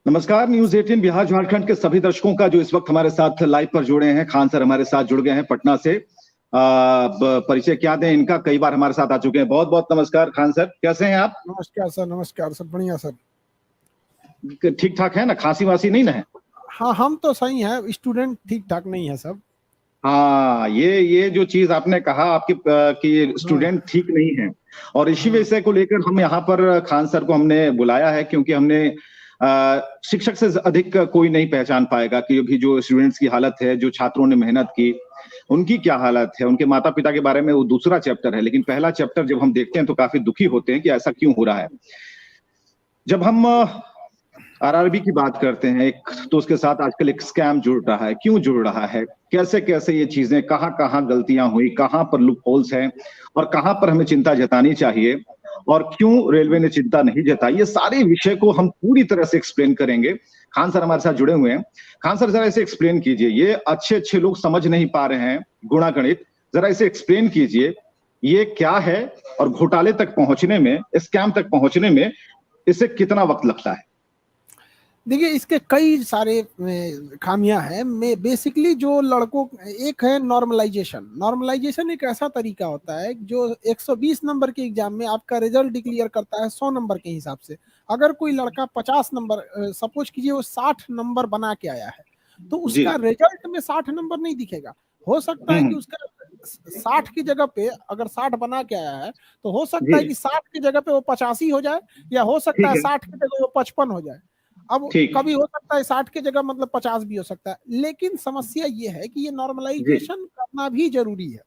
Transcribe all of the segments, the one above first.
नमस्कार। न्यूज 18 बिहार झारखंड के सभी दर्शकों का जो इस वक्त हमारे साथ लाइव पर जुड़े हैं। खान सर हमारे साथ जुड़ गए हैं पटना से। परिचय क्या दें इनका, कई बार हमारे साथ आ चुके हैं। बहुत बहुत नमस्कार खान सर, कैसे हैं आप? नमस्कार सर। नमस्कार सर, बढ़िया सर। ठीक ठाक है ना? खांसी वासी नहीं ना है? हाँ, हम तो सही हैं, स्टूडेंट ठीक ठाक नहीं है सब। हाँ, ये जो चीज आपने कहा आपकी कि स्टूडेंट हाँ, ठीक नहीं है, और इसी हाँ, विषय को लेकर हम यहाँ पर खान सर को हमने बुलाया है, क्योंकि हमने शिक्षक से अधिक कोई नहीं पहचान पाएगा कि अभी जो स्टूडेंट्स की हालत है, जो छात्रों ने मेहनत की, उनकी क्या हालत है। उनके माता पिता के बारे में वो दूसरा चैप्टर है, लेकिन पहला चैप्टर जब हम देखते हैं तो काफी दुखी होते हैं कि ऐसा क्यों हो रहा है। जब हम आरआरबी की बात करते हैं एक, तो उसके साथ आजकल एक स्कैम जुड़ रहा है। क्यों जुड़ रहा है, कैसे कैसे ये चीजें, कहाँ कहाँ गलतियां हुई, कहाँ पर लूप होल्स हैं, और कहाँ पर हमें चिंता जतानी चाहिए, और क्यों रेलवे ने चिंता नहीं जताई, ये सारे विषय को हम पूरी तरह से एक्सप्लेन करेंगे। खान सर हमारे साथ जुड़े हुए हैं। खान सर, जरा इसे एक्सप्लेन कीजिए। ये अच्छे अच्छे लोग समझ नहीं पा रहे हैं गुणागणित, जरा इसे एक्सप्लेन कीजिए ये क्या है, और घोटाले तक पहुंचने में, स्कैम तक पहुंचने में इसे कितना वक्त लगता है। देखिए इसके कई सारे खामियां हैं। मैं बेसिकली जो लड़कों, एक है नॉर्मलाइजेशन। नॉर्मलाइजेशन एक ऐसा तरीका होता है जो 120 नंबर के एग्जाम में आपका रिजल्ट डिक्लेयर करता है 100 नंबर के हिसाब से। अगर कोई लड़का 50 नंबर, सपोज कीजिए वो 60 नंबर बना के आया है, तो जी। उसका रिजल्ट में 60 नंबर नहीं दिखेगा। हो सकता है कि उसका 60 की जगह पे, अगर 60 बना के आया है तो हो सकता जी। है कि 60 की जगह पे वो 85 हो जाए, या हो सकता ठीक है है। 60 की जगह वो 55 हो जाए। अब ठीक। कभी हो सकता है 60 की जगह मतलब 50 भी हो सकता है। लेकिन समस्या ये है कि ये जी। नॉर्मलाइजेशन करना भी जरूरी है,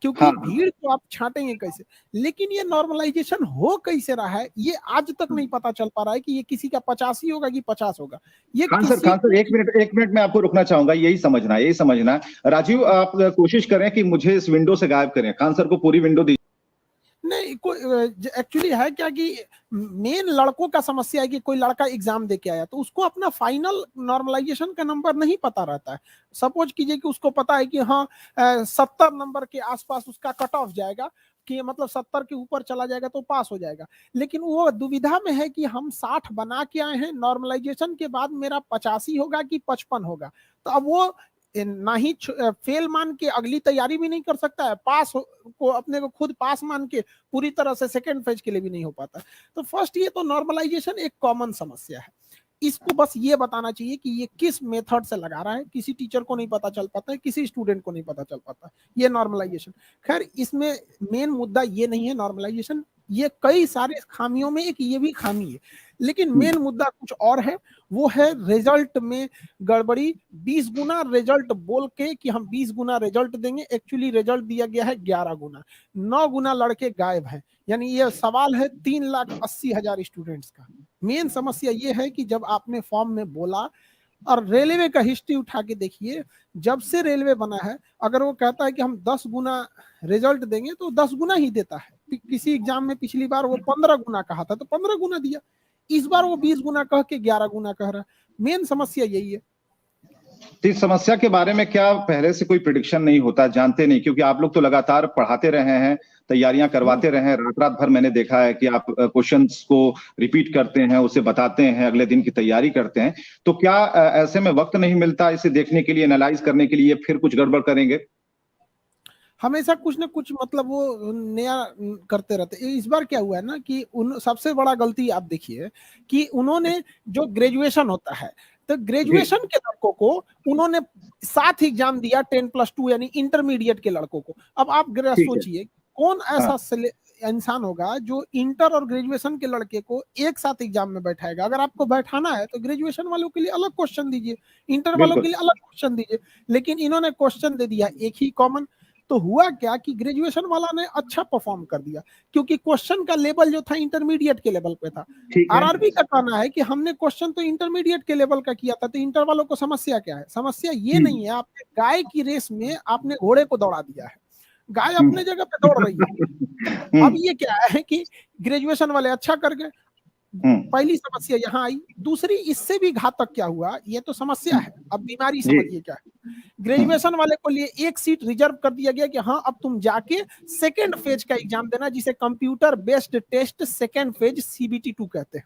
क्योंकि हाँ। भीड़ को आप छांटेंगे कैसे। लेकिन ये नॉर्मलाइजेशन हो कैसे रहा है, ये आज तक नहीं पता चल पा रहा है कि ये किसी का 85 होगा कि 50 होगा। ये खान सर, किसी को एक मिनट, एक मिनट में आपको रुकना चाहूंगा। यही समझना है, यही समझना है। राजीव, आप कोशिश करें कि मुझे इस विंडो से गायब करें। खान सर को पूरी विंडो दीजिए। नहीं, कोई एक्चुअली है क्या कि मेन लड़कों का समस्या है कि कोई लड़का एग्जाम दे के आया तो उसको अपना फाइनल नॉर्मलाइजेशन का नंबर नहीं पता रहता है। सपोज कीजिए कि उसको पता है कि हाँ 70 नंबर के आसपास उसका कट ऑफ जाएगा, कि मतलब 70 के ऊपर चला जाएगा तो पास हो जाएगा। लेकिन वो दुविधा में है कि हम 60 बना के आए हैं, नॉर्मलाइजेशन के बाद मेरा 85 होगा कि 55 होगा। तो अब वो ना ही फेल मान के अगली तैयारी भी नहीं कर सकता है, को अपने को खुद पास मान के पूरी तरह से सेकेंड फेज के लिए भी नहीं हो पाता। तो फर्स्ट ये तो नॉर्मलाइजेशन एक कॉमन समस्या है। इसको बस ये बताना चाहिए कि ये किस मेथड से लगा रहा है, किसी टीचर को नहीं पता चल पाता है, किसी स्टूडेंट को नहीं पता चल पाता है ये नॉर्मलाइजेशन। खैर, इसमें मेन मुद्दा ये नहीं है नॉर्मलाइजेशन, ये कई सारे खामियों में एक ये भी खामी है। लेकिन मेन मुद्दा कुछ और है, वो है रिजल्ट में गड़बड़ी। 20 गुना रिजल्ट बोल के कि हम 20 गुना रिजल्ट देंगे, एक्चुअली रिजल्ट दिया गया है 11 गुना। 9 गुना लड़के गायब हैं। यानी ये सवाल है 3,80,000 स्टूडेंट्स का। मेन समस्या ये है कि जब आपने फॉर्म में बोला, और रेलवे का हिस्ट्री उठा के देखिए, जब से रेलवे बना है, अगर वो कहता है कि हम 10 गुना रिजल्ट देंगे तो 10 गुना ही देता है। किसी एग्जाम में पिछली बार वो 15 गुना कहा था तो 15 गुना दिया। इस बार वो 20 गुना कह के 11 गुना कह रहा है। मेन समस्या यही है। तो इस समस्या के बारे में क्या पहले से कोई प्रिडिक्शन नहीं होता, जानते नहीं? क्योंकि आप लोग तो लगातार पढ़ाते रहे हैं, तैयारियां करवाते रहे हैं। रात रात भर मैंने देखा है कि आप क्वेश्चंस को रिपीट करते हैं, उसे बताते हैं, अगले दिन की तैयारी करते हैं। तो क्या ऐसे में वक्त नहीं मिलता इसे देखने के लिए, एनालाइज करने के लिए, फिर कुछ गड़बड़ करेंगे? हमेशा कुछ ना कुछ मतलब वो नया करते रहते। इस बार क्या हुआ है ना कि उन सबसे बड़ा गलती आप देखिए कि उन्होंने जो ग्रेजुएशन होता है, तो जी। ग्रेजुएशन के लड़कों को उन्होंने साथ एग्जाम दिया 10+2 यानी इंटरमीडिएट के लड़कों को। अब आप ठीक है। सोचिए कौन हाँ। ऐसा इंसान होगा जो इंटर और ग्रेजुएशन के लड़के को एक साथ एग्जाम में बैठाएगा। अगर आपको बैठाना है तो ग्रेजुएशन वालों के लिए अलग क्वेश्चन दीजिए, इंटर वालों के बिल्कुल। लिए अलग क्वेश्चन दीजिए। लेकिन इन्होंने क्वेश्चन दे दिया एक ही कॉमन। तो हुआ क्या कि ग्रेजुएशन वाला ने अच्छा परफॉर्म कर दिया, क्योंकि क्वेश्चन का लेवल जो था इंटरमीडिएट के लेवल पे था। ठीक है। आरआरबी का कहना है कि हमने क्वेश्चन तो इंटरमीडिएट के लेवल का किया था, तो इंटर वालों को समस्या क्या है? समस्या ये नहीं है, आपने गाय की रेस में आपने घोड़े को दौड़ा दिया है, गाय अपने जगह पे दौड़ रही है। अब ये क्या है कि ग्रेजुएशन वाले अच्छा कर गए, पहली समस्या यहां आई। दूसरी, इससे भी घातक क्या हुआ, ये तो समस्या है, अब बीमारी जी। समझिए क्या है। ग्रेजुएशन वाले को लिए एक सीट रिजर्व कर दिया गया कि हाँ अब तुम जाके सेकेंड फेज का एग्जाम देना, जिसे computer based test second phase CBT 2 कहते हैं।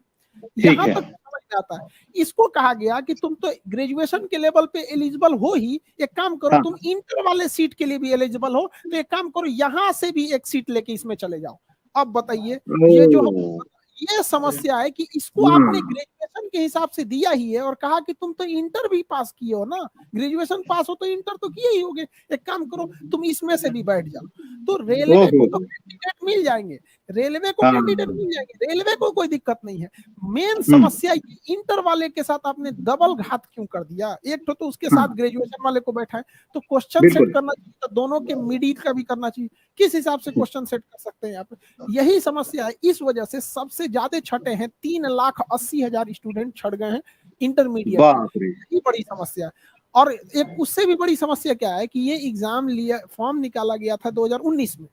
ठीक यहां है। तक समझ में आता है। इसको कहा गया कि तुम तो ग्रेजुएशन के लेवल पे एलिजिबल हो ही, एक काम करो तुम इंटर वाले सीट के लिए भी एलिजिबल हो, तो एक काम करो यहां से भी एक सीट लेके इसमें चले जाओ। अब बताइए ये जो ये समस्या है कि इसको आपने ग्रेजुएशन के हिसाब से दिया ही है और कहा कि तुम तो इंटर भी पास किए हो ना, ग्रेजुएशन पास हो तो इंटर तो किए ही होगे, एक काम करो तुम इसमें से भी बैठ जाओ। तो रेलवे को तो कैंडिडेट मिल जाएंगे, रेलवे को कैंडिडेट मिल जाएंगे, रेलवे को कोई दिक्कत नहीं है। मेन समस्या इंटर वाले के साथ आपने डबल घात क्यों कर दिया? एक तो उसके साथ ग्रेजुएशन वाले को बैठा है, तो क्वेश्चन सेट करना चाहिए, तो दोनों के मिडिल का भी करना चाहिए, किस हिसाब से क्वेश्चन सेट कर सकते हैं यहाँ पे? यही समस्या है। इस वजह से सबसे ज्यादा छटे हैं, 3,80,000 स्टूडेंट छट गए हैं इंटरमीडिएट। यही बड़ी समस्या है। और एक उससे भी बड़ी समस्या क्या है कि ये एग्जाम लिया, फॉर्म निकाला गया था 2019 में,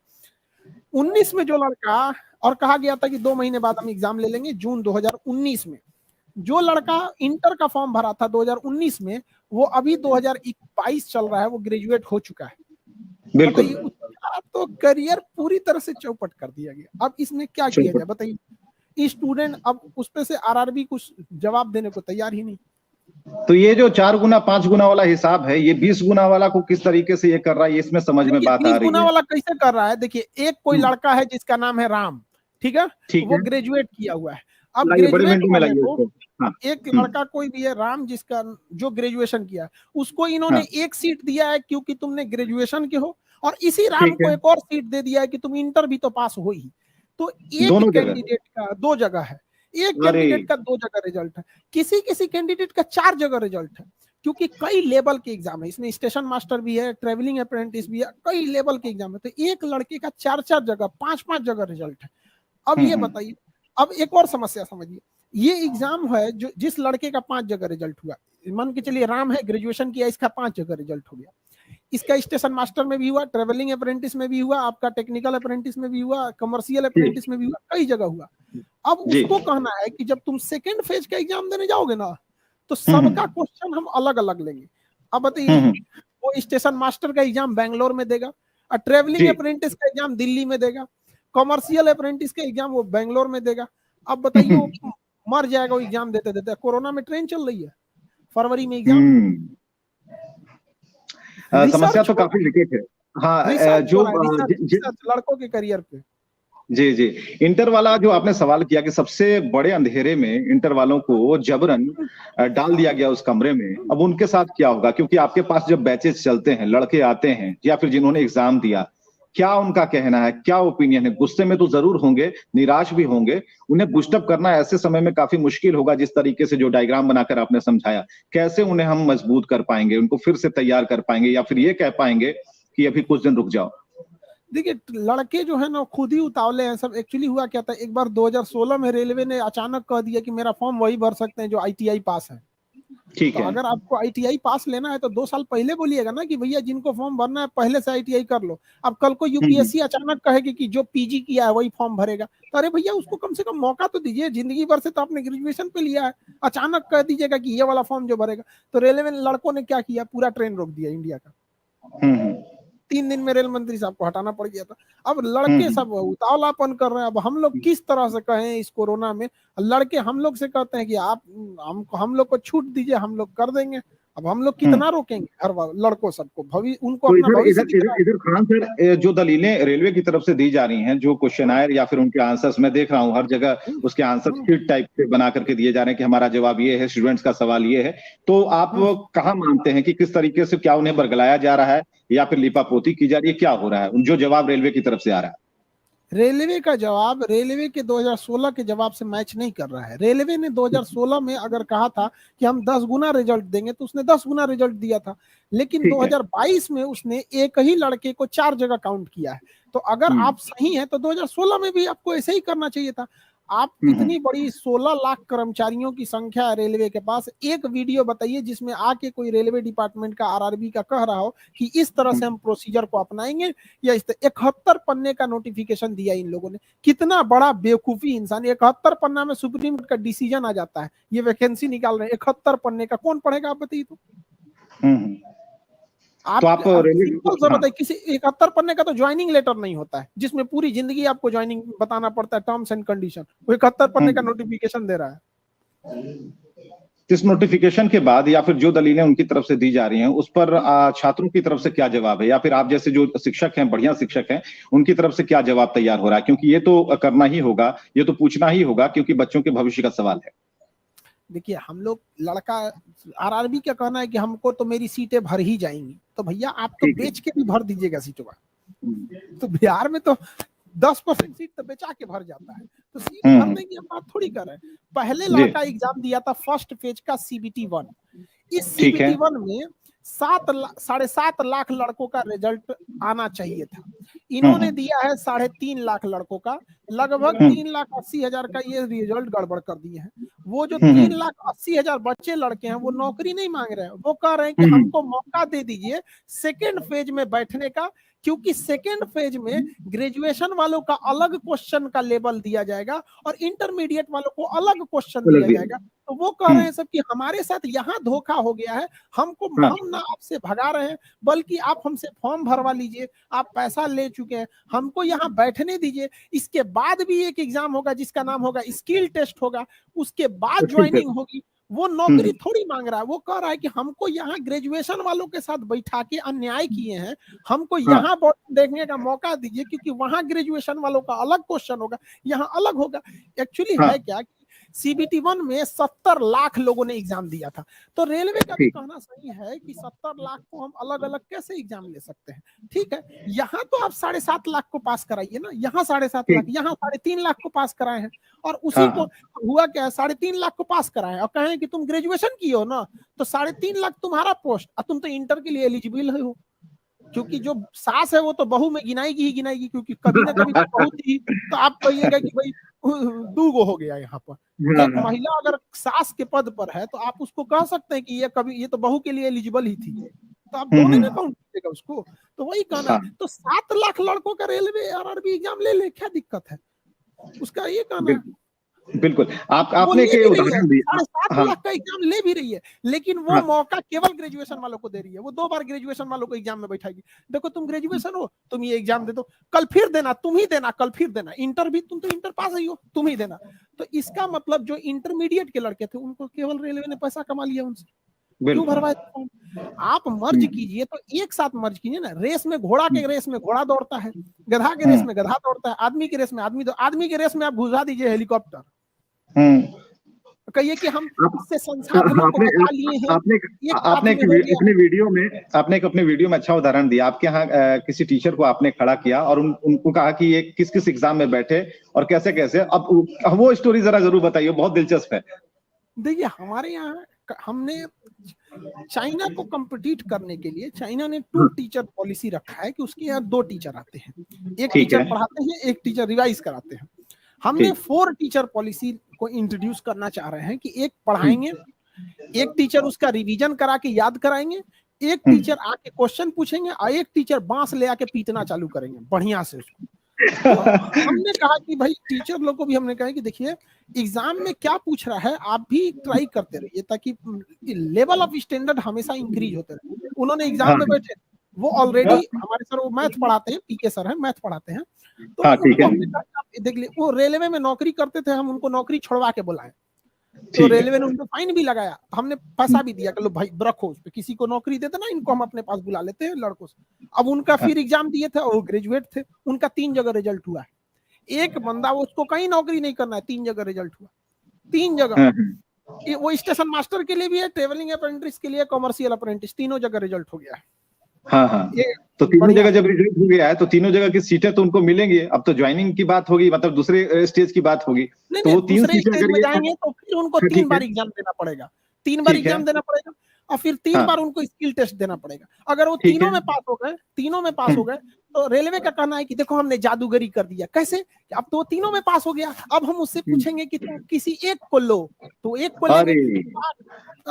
19 में जो लड़का, और कहा गया था कि 2 महीने बाद हम एग्जाम ले लेंगे, जून 2019 में जो लड़का इंटर का फॉर्म भरा था 2019 में, वो अभी 2022 चल रहा है, वो ग्रेजुएट हो चुका है। बताइए, उसका तो करियर पूरी तरह से चौपट कर दिया गया। अब इसमें क्या किया जाए बताइए? स्टूडेंट अब उस पे से आरआरबी कुछ जवाब देने को तैयार ही नहीं। तो ये जो 4 गुना 5 गुना वाला हिसाब है, ये 20 गुना वाला को किस तरीके से ये कर रहा है, ये इसमें समझ में बात आ रही है। 20 गुना वाला कैसे कर रहा है? देखिए, एक कोई लड़का है जिसका नाम है राम, ठीक है, वो ग्रेजुएट किया हुआ है। अब ग्रेजुएट वाले को एक लड़का कोई भी है राम, जिसका जो ग्रेजुएशन किया, उसको इन्होंने एक सीट दिया है क्योंकि तुमने ग्रेजुएशन के हो, और इसी राम को एक और सीट दे दिया है कि तुम इंटर भी तो पास हो ही। तो एक कैंडिडेट का 2 जगह है, एक कैंडिडेट का 2 जगह रिजल्ट है, किसी किसी कैंडिडेट का 4 जगह रिजल्ट है, क्योंकि कई लेवल के एग्जाम है इसमें, स्टेशन मास्टर भी है, ट्रेवलिंग अप्रेंटिस भी है, कई लेवल के एग्जाम है। तो एक लड़के का 4-4 जगह, 5-5 जगह रिजल्ट है। अब ये बताइए, अब एक और समस्या समझिए, ये एग्जाम है जो जिस लड़के का 5 जगह रिजल्ट हुआ, मान के चलिए राम है, ग्रेजुएशन किया, इसका 5 जगह रिजल्ट हो गया, इसका स्टेशन मास्टर में भी हुआ, ट्रेवलिंग अप्रेंटिस में भी हुआ, आपका टेक्निकल अप्रेंटिस में भी हुआ, कमर्शियल अप्रेंटिस में भी हुआ, कई जगह हुआ। अब उसको कहना है कि जब तुम सेकेंड फेज का एग्जाम देने जाओगे ना, तो सबका क्वेश्चन हम अलग अलग लेंगे। अब बताइए, वो स्टेशन मास्टर का एग्जाम बैंगलोर में देगा, और ट्रेवलिंग अप्रेंटिस का एग्जाम दिल्ली में देगा, कमर्शियल अप्रेंटिस का एग्जाम वो बैंगलोर में देगा। अब बताइए, वो मर जाएगा वो एग्जाम देते देते। कोरोना में ट्रेन चल रही है, फरवरी में एग्जाम। समस्या तो काफी विकट है। हाँ, जो लड़कों के करियर पे। जी जी, इंटर वाला जो आपने सवाल किया कि सबसे बड़े अंधेरे में इंटर वालों को जबरन डाल दिया गया उस कमरे में, अब उनके साथ क्या होगा? क्योंकि आपके पास जब बैचेस चलते हैं, लड़के आते हैं या फिर जिन्होंने एग्जाम दिया, क्या उनका कहना है, क्या ओपिनियन है? गुस्से में तो जरूर होंगे, निराश भी होंगे, उन्हें बूस्टअप करना ऐसे समय में काफी मुश्किल होगा। जिस तरीके से जो डायग्राम बनाकर आपने समझाया, कैसे उन्हें हम मजबूत कर पाएंगे, उनको फिर से तैयार कर पाएंगे, या फिर ये कह पाएंगे कि अभी कुछ दिन रुक जाओ? देखिए, लड़के जो है ना खुद ही उतावले हैं सब। एक्चुअली हुआ क्या था, एक बार 2016 में रेलवे ने अचानक कह दिया कि मेरा फॉर्म वही भर सकते हैं जो ITI पास है। ठीक है, अगर आपको ITI पास लेना है तो 2 साल पहले बोलिएगा ना कि भैया जिनको फॉर्म भरना है पहले से ITI कर लो। अब कल को UPSC अचानक कहेगी कि जो PG किया है वही फॉर्म भरेगा, तो अरे भैया उसको कम से कम मौका तो दीजिए, जिंदगी भर से तो आपने ग्रेजुएशन पे लिया है, अचानक कह दीजिएगा कि ये वाला फॉर्म जो भरेगा। तो रेलवे लड़कों ने क्या किया, पूरा ट्रेन रोक दिया इंडिया का। 3 दिन में रेल मंत्री साहब को हटाना पड़ गया था। अब लड़के सब उतावलापन कर रहे हैं। अब हम लोग किस तरह से कहें इस कोरोना में? लड़के हम लोग से कहते हैं कि आप हम लोग को छूट दीजिए, हम लोग कर देंगे। अब हम लोग कितना रोकेंगे हर लड़कों सबको, उनको तो अपना भविष्य इधर खान सर, जो दलीलें रेलवे की तरफ से दी जा रही हैं, जो क्वेश्चनायर या फिर उनके आंसर्स मैं देख रहा हूं हर जगह, उसके आंसर शीट टाइप से बना करके दिए जा रहे हैं कि हमारा जवाब ये है, स्टूडेंट्स का सवाल ये है। तो आप कहाँ मानते हैं कि किस तरीके से, क्या उन्हें बरगलाया जा रहा है या फिर लिपापोती की जा रही है, क्या हो रहा है? जो जवाब रेलवे की तरफ से आ रहा है, रेलवे का जवाब रेलवे के 2016 के जवाब से मैच नहीं कर रहा है। रेलवे ने 2016 में अगर कहा था कि हम 10 गुना रिजल्ट देंगे तो उसने 10 गुना रिजल्ट दिया था, लेकिन 2022 में उसने एक ही लड़के को 4 जगह काउंट किया है। तो अगर आप सही हैं तो 2016 में भी आपको ऐसे ही करना चाहिए था। आप इतनी बड़ी 16 लाख कर्मचारियों की संख्या है रेलवे के पास, एक वीडियो बताइए जिसमें आके कोई रेलवे डिपार्टमेंट का RRB का कह रहा हो कि इस तरह से हम प्रोसीजर को अपनाएंगे, या इस 71 पन्ने का नोटिफिकेशन दिया इन लोगों ने। कितना बड़ा बेवकूफी इंसान, 71 पन्ना में सुप्रीम कोर्ट का डिसीजन आ जाता है, ये वैकेंसी निकाल रहे हैं 71 पन्ने का, कौन पढ़ेगा आप बताइए? तो आप सिंपल सा बताइए, किसी 71 पन्ने का तो ज्वाइनिंग लेटर नहीं होता है जिसमें पूरी जिंदगी आपको ज्वाइनिंग बताना पड़ता है, टर्म्स एंड कंडीशन। वो 71 पन्ने का नोटिफिकेशन दे रहा है। इस नोटिफिकेशन के बाद या फिर जो दलीलें उनकी तरफ से दी जा रही हैं उस पर छात्रों की तरफ से क्या जवाब है, या फिर आप जैसे जो शिक्षक हैं, बढ़िया शिक्षक हैं, उनकी तरफ से क्या जवाब तैयार हो रहा है? क्योंकि ये तो करना ही होगा, ये तो पूछना ही होगा, क्योंकि बच्चों के भविष्य का सवाल है। देखिए, हम लोग लड़का आरआरबी का कहना है कि हमको तो मेरी सीटें भर ही जाएंगी, तो भैया आप तो बेच के भी भर दीजिएगा सीटों का। तो बिहार में तो 10% सीट तो बेचा के भर जाता है, तो सीट भरने की हम बात थोड़ी कर रहे हैं। पहले लड़का एग्जाम दिया था फर्स्ट फेज का CBT 1। इस CBT 1 में 7.5 लाख लड़कों का रिजल्ट आना चाहिए था। इन्होंने दिया है 3.5 लाख लड़कों का, लगभग 3,80,000 का ये रिजल्ट गड़बड़ कर दिए हैं। वो जो 3,80,000 बच्चे लड़के हैं वो नौकरी नहीं मांग रहे हैं, वो कह रहे हैं कि हमको मौका दे दीजिए सेकेंड फेज में बैठने का, क्योंकि सेकेंड फेज में ग्रेजुएशन वालों का अलग क्वेश्चन का लेवल दिया जाएगा और इंटरमीडिएट वालों को अलग क्वेश्चन दिया जाएगा। तो वो कह रहे हैं सब कि हमारे साथ यहाँ धोखा हो गया है, हम ना आपसे भगा रहे हैं, बल्कि आप हमसे फॉर्म भरवा लीजिए, आप पैसा ले चुके हैं, हमको यहाँ बैठने दीजिए। इसके बाद भी एक एग्जाम होगा जिसका नाम होगा स्किल टेस्ट होगा, उसके बाद ज्वाइनिंग होगी। वो नौकरी थोड़ी मांग रहा है, वो कह रहा है कि हमको यहाँ ग्रेजुएशन वालों के साथ बैठा के अन्याय किए हैं, हमको यहाँ देखने का मौका दीजिए, क्योंकि वहां ग्रेजुएशन वालों का अलग क्वेश्चन होगा, यहाँ अलग होगा। एक्चुअली है क्या, CBT 1 में 70 लाख लोगों ने एग्जाम दिया था। तो रेलवे का भी कहना सही है कि 70 लाख को हम अलग अलग कैसे एग्जाम ले सकते हैं। ठीक है, यहाँ तो आप 7.5 लाख को पास कराइए ना, यहाँ 7.5 लाख, यहाँ 3.5 लाख को पास कराए हैं, और उसी को हुआ क्या है, 3.5 लाख को पास कराए और कहें कि तुम ग्रेजुएशन किए हो ना, तो 3.5 लाख तुम्हारा पोस्ट, और तुम तो इंटर के लिए एलिजिबल हो, क्योंकि जो सास है वो तो बहू में गिनाएगी ही गिनाएगी, क्योंकि कभी ना कभी तो बहू थी। तो आप कहिएगा कि भाई 2 गो हो गया यहाँ पर। एक महिला अगर सास के पद पर है तो आप उसको कह सकते हैं कि ये तो बहू के लिए एलिजिबल ही थी, तो आप दोनों में काउंट कीजिएगा उसको। तो वही कहना है, तो 7 लाख लड़कों का रेलवे आरआरबी एग्जाम ले, क्या दिक्कत है उसका, ये कहना है। बिल्कुल, आपने के उदाहरण दिया, 7 लाख का एग्जाम ले भी रही है, लेकिन वो मौका केवल ग्रेजुएशन वालों को दे रही है। वो 2 बार ग्रेजुएशन वालों को एग्जाम में बैठाएगी, देखो तुम ग्रेजुएशन हो, तुम ये एग्जाम दे दो, कल फिर देना, तुम ही देना, कल फिर देना, इंटर भी तुम तो इंटर पास ही हो, तुम ही देना। तो इसका मतलब जो इंटरमीडिएट के लड़के थे उनको केवल रेलवे ने पैसा कमा लिया उनसे, क्यों भरवाए? आप मर्ज कीजिए तो एक साथ मर्ज कीजिए ना। रेस में घोड़ा के रेस में घोड़ा दौड़ता है, गधा के रेस में गधा दौड़ता है, आदमी के रेस में आदमी के रेस में आप घुसा दीजिए हेलीकॉप्टर, कहिए कि हम इससे संसाधनों को बचा लिए हैं। आपने अपने वीडियो में अच्छा उदाहरण दिया। आपके यहाँ किसी टीचर को आपने खड़ा किया और उनको कहा कि ये किस किस एग्जाम में बैठे और कैसे कैसे, अब वो स्टोरी जरा जरूर बताइए, बहुत दिलचस्प है। देखिए, हमारे यहाँ हमने चाइना को कम्पिटिट करने के लिए चाइना ने 2 टीचर पॉलिसी रखा है कि उसके यहाँ 2 टीचर आते हैं, एक टीचर पढ़ाते हैं, एक टीचर रिवाइज कराते हैं। हमने 4 टीचर पॉलिसी को इंट्रोड्यूस करना चाह रहे हैं कि एक पढ़ाएंगे, एक टीचर उसका रिवीजन करा के याद कराएंगे, एक टीचर आके क्वेश्चन पूछेंगे और एक टीचर बांस ले आके पीटना चालू करेंगे बढ़िया से उसको। तो हमने कहा कि भाई टीचर लोग को भी हमने कहा कि देखिए एग्जाम में क्या पूछ रहा है आप भी ट्राई करते रहिए, ताकि लेवल ऑफ स्टैंडर्ड हमेशा इंक्रीज होते रहे। उन्होंने एग्जाम में बैठे, वो ऑलरेडी हमारे सर वो मैथ पढ़ाते हैं, पीके सर हैं, मैथ पढ़ाते हैं, तो हमने कहा देख लिए वो रेलवे में नौकरी करते थे, हम उनको नौकरी छोड़वा के बुलाए, तो रेलवे ने उनको फाइन भी लगाया, हमने पैसा भी दिया कि लो भाई रखो उस पे, किसी को नौकरी देते ना, इनको हम अपने पास बुला लेते हैं लड़कों से। अब उनका फिर एग्जाम दिए थे और ग्रेजुएट थे, उनका 3 जगह रिजल्ट हुआ है। एक बंदा उसको कहीं नौकरी नहीं करना है, 3 जगह रिजल्ट हुआ, 3 जगह। वो स्टेशन मास्टर के लिए भी है, ट्रेवलिंग अप्रेंटिस के लिए, कॉमर्शियल अप्रेंटिस, तीनों जगह रिजल्ट हो गया है। तो तीनों जगह जब रिजल्ट हो गया है तो तीनों जगह की सीटें तो उनको मिलेंगी। अब तो ज्वाइनिंग की बात होगी, मतलब दूसरे स्टेज की बात होगी। तो वो 3 स्टेज में जाएंगे तो फिर उनको 3 बार एग्जाम देना पड़ेगा, 3 बार एग्जाम देना पड़ेगा, और फिर 3 बार उनको स्किल टेस्ट देना पड़ेगा। अगर वो तीनों में पास हो गए, तो रेलवे का कहना है कि देखो हमने जादूगरी कर दिया। कैसे? अब तो तीनों में पास हो गया, अब हम उससे पूछेंगे कि तुम किसी एक को लो, तो एक को लेंगे।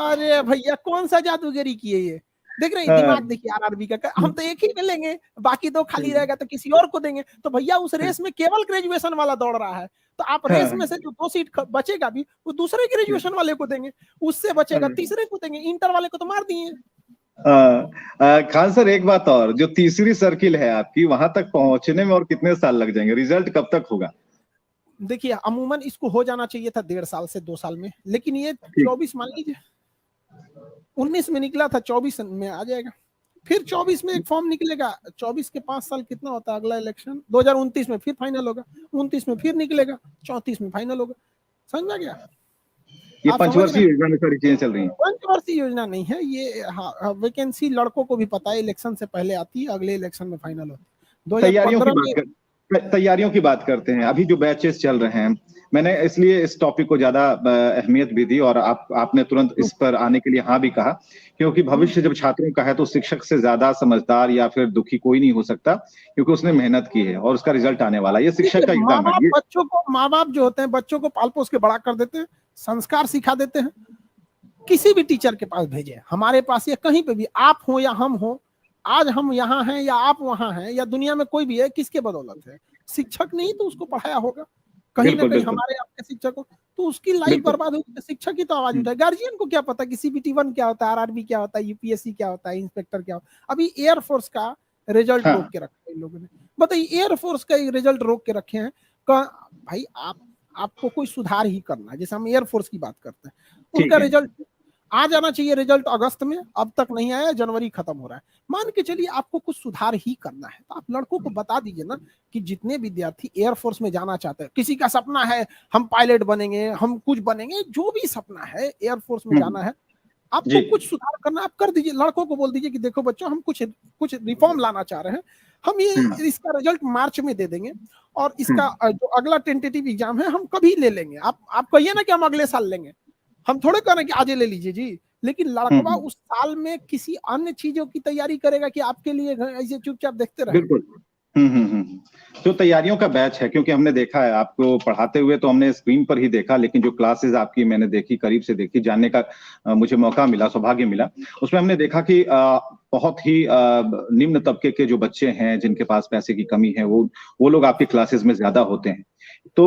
अरे भैया कौन सा जादूगरी किए ये, देख रहे हैं दिमाग, देखिए आरआरबी का, हम तो एक ही में लेंगे, बाकी 2 खाली रहेगा तो किसी और को देंगे। तो भैया उस रेस में केवल ग्रेजुएशन वाला दौड़ रहा है, तो आप रेस में से जो 2 सीट बचेगा भी वो दूसरे ग्रेजुएशन वाले को देंगे, उससे बचेगा तीसरे को देंगे, इंटर वाले को तो मार दिए। खान सर एक बात और, जो तीसरी सर्किल है आपकी, वहां तक पहुंचने में और कितने साल लग जाएंगे? रिजल्ट कब तक होगा? देखिए अमूमन इसको हो जाना चाहिए था 1.5 साल से 2 साल में, लेकिन ये 24 मान लीजिए 19 में निकला था, 24 में आ जाएगा। फिर 24 में एक फॉर्म निकलेगा, 24 के 5 साल कितना होता है अगला इलेक्शन, 2029 में फिर फाइनल होगा, 29 में फिर निकलेगा, 34 में फाइनल होगा। समझ में गया? ये पंचवर्षीय योजना में सारी चीजें चल रही हैं। पंचवर्षीय योजना नहीं है ये। वैकेंसी लड़कों को भी पता है, इलेक्शन से पहले आती है, अगले इलेक्शन में फाइनल होती है। तैयारियों की बात करते हैं। अभी जो बैचेस चल रहे हैं, मैंने इसलिए इस टॉपिक को ज्यादा अहमियत भी दी और आपने तुरंत इस पर आने के लिए हाँ भी कहा, क्योंकि भविष्य जब छात्रों का है तो शिक्षक से ज्यादा समझदार या फिर दुखी कोई नहीं हो सकता, क्योंकि उसने मेहनत की है और उसका रिजल्ट आने वाला है। ये शिक्षक का एग्जाम है। माँ बाप जो होते हैं बच्चों को पाल पोस के बड़ा कर देते हैं, संस्कार सिखा देते हैं। किसी भी टीचर के पास भेजे, हमारे पास या कहीं पे भी, आप हो या हम हो, आज हम यहाँ हैं या आप वहां हैं या दुनिया में कोई भी है, किसके बदौलत है? शिक्षक नहीं तो उसको पढ़ाया होगा कहीं ना कहीं, हमारे आपके शिक्षक हो, तो उसकी लाइफ बर्बाद होगी। शिक्षक की तो आवाज उठाए। गार्जियन को क्या पता कि CBT 1 क्या होता है, RRB क्या होता है, UPSC क्या होता है, इंस्पेक्टर क्या होता है। अभी एयरफोर्स का रिजल्ट रोक के रखा है इन लोगों ने। बताइए, एयरफोर्स का रिजल्ट रोक के रखे हैं। भाई आपको कोई सुधार ही करना है, जैसे हम एयरफोर्स की बात करते हैं, उनका रिजल्ट आ जाना चाहिए, रिजल्ट अगस्त में, अब तक नहीं आया, जनवरी खत्म हो रहा है। मान के चलिए आपको कुछ सुधार ही करना है, तो आप लड़कों को बता दीजिए ना कि जितने विद्यार्थी एयरफोर्स में जाना चाहते हैं, किसी का सपना है हम पायलट बनेंगे, हम कुछ बनेंगे, जो भी सपना है एयरफोर्स में जाना है, आपको कुछ सुधार करना, आप कर दीजिए। लड़कों को बोल दीजिए कि देखो बच्चों, हम कुछ रिफॉर्म लाना चाह रहे हैं, हम ये इसका रिजल्ट मार्च में दे देंगे और इसका जो अगला टेंटेटिव एग्जाम है हम कभी ले लेंगे। आप कहिए ना कि हम अगले साल लेंगे, हम थोड़े कह रहे हैं कि आज ले लीजिए जी। लेकिन लड़का उस साल में किसी अन्य चीजों की तैयारी करेगा कि आपके लिए ऐसे चुपचाप देखते रहे। बिल्कुल। जो तैयारियों का बैच है, क्योंकि हमने देखा है आपको पढ़ाते हुए, तो हमने स्क्रीन पर ही देखा, लेकिन जो क्लासेस आपकी मैंने देखी, करीब से देखी, जानने का मुझे मौका मिला, सौभाग्य मिला, उसमें हमने देखा कि बहुत ही निम्न तबके के जो बच्चे हैं, जिनके पास पैसे की कमी है, वो लोग आपकी क्लासेस में ज्यादा होते हैं। तो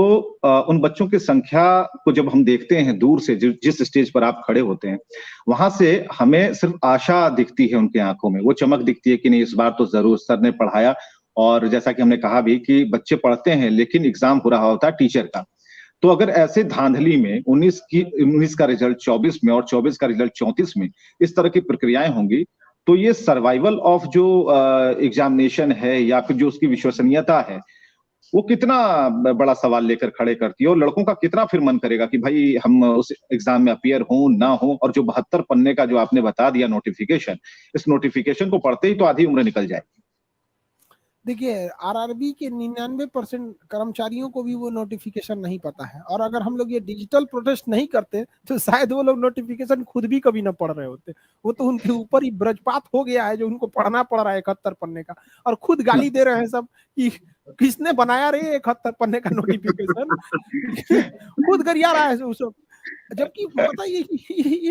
उन बच्चों की संख्या को जब हम देखते हैं दूर से, जिस स्टेज पर आप खड़े होते हैं, वहां से हमें सिर्फ आशा दिखती है उनकी आंखों में, वो चमक दिखती है कि नहीं, इस बार तो जरूर सर ने पढ़ाया। और जैसा कि हमने कहा भी कि बच्चे पढ़ते हैं लेकिन एग्जाम हो रहा होता है टीचर का। तो अगर ऐसे धांधली में 19 का रिजल्ट 24 में और 24 का रिजल्ट 34 में इस तरह की प्रक्रियाएं होंगी, तो ये सर्वाइवल ऑफ जो एग्जामिनेशन है या फिर जो उसकी विश्वसनीयता है, वो कितना बड़ा सवाल लेकर खड़े करती है। और लड़कों का कितना फिर मन करेगा कि भाई हम उस एग्जाम में अपीयर हो ना हो। और जो 72 पन्ने का जो आपने बता दिया नोटिफिकेशन, इस नोटिफिकेशन को पढ़ते ही तो आधी उम्र निकल जाएगी। देखिए, RRB के 99% कर्मचारियों को भी वो नोटिफिकेशन नहीं पता है, और अगर हम लोग ये डिजिटल प्रोटेस्ट नहीं करते तो शायद वो लोग नोटिफिकेशन खुद भी कभी ना पढ़ रहे होते। वो तो उनके ऊपर ही ब्रजपात हो गया है जो उनको पढ़ना पड़ रहा है 71 पन्ने का, और खुद गाली दे रहे हैं सब कि किसने बनाया रे 71 पन्ने का नोटिफिकेशन। खुद गरिया रहा है उस, जबकि पता ये